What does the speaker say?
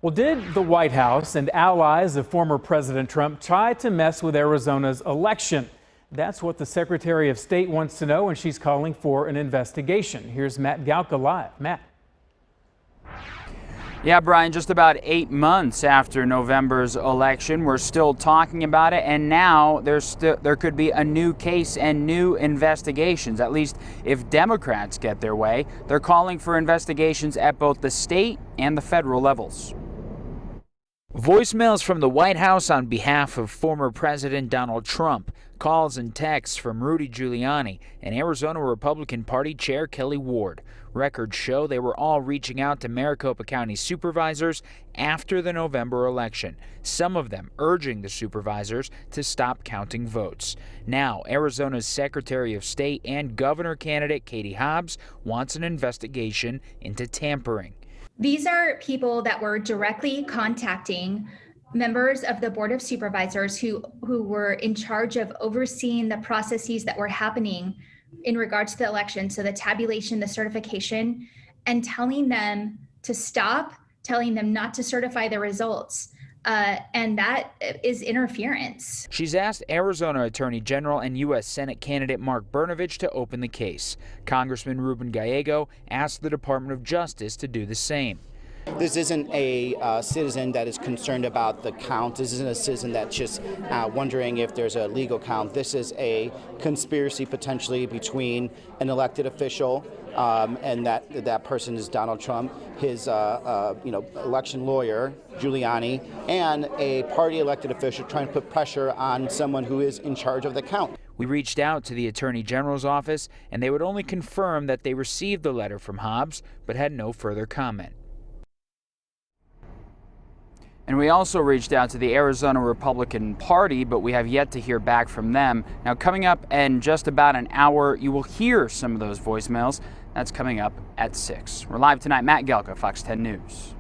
Well, did the White House and allies of former President Trump try to mess with Arizona's election? That's what the Secretary of State wants to know, and she's calling for an investigation. Here's Matt Galka live. Matt. Yeah, Brian, just about 8 months after November's election, we're still talking about it, and now there could be a new case and new investigations. At least if Democrats get their way, they're calling for investigations at both the state and the federal levels. Voicemails from the White House on behalf of former President Donald Trump, calls and texts from Rudy Giuliani and Arizona Republican Party Chair Kelly Ward. Records show they were all reaching out to Maricopa County supervisors after the November election, some of them urging the supervisors to stop counting votes. Now, Arizona's Secretary of State and governor candidate Katie Hobbs wants an investigation into tampering. These are people that were directly contacting members of the Board of Supervisors who were in charge of overseeing the processes that were happening in regards to the election. So the tabulation, the certification, and telling them to stop, telling them not to certify the results. And that is interference. She's asked Arizona Attorney General and U.S. Senate candidate Mark Brnovich to open the case. Congressman Ruben Gallego asked the Department of Justice to do the same. This isn't a citizen that is concerned about the count. This isn't a citizen that's just wondering if there's a legal count. This is a conspiracy potentially between an elected official and that person is Donald Trump, his election lawyer, Giuliani, and a party elected official trying to put pressure on someone who is in charge of the count. We reached out to the Attorney General's office, and they would only confirm that they received the letter from Hobbs, but had no further comment. And we also reached out to the Arizona Republican Party, but we have yet to hear back from them. Now, coming up in just about an hour, you will hear some of those voicemails. That's coming up at 6. We're live tonight. Matt Galka, Fox 10 News.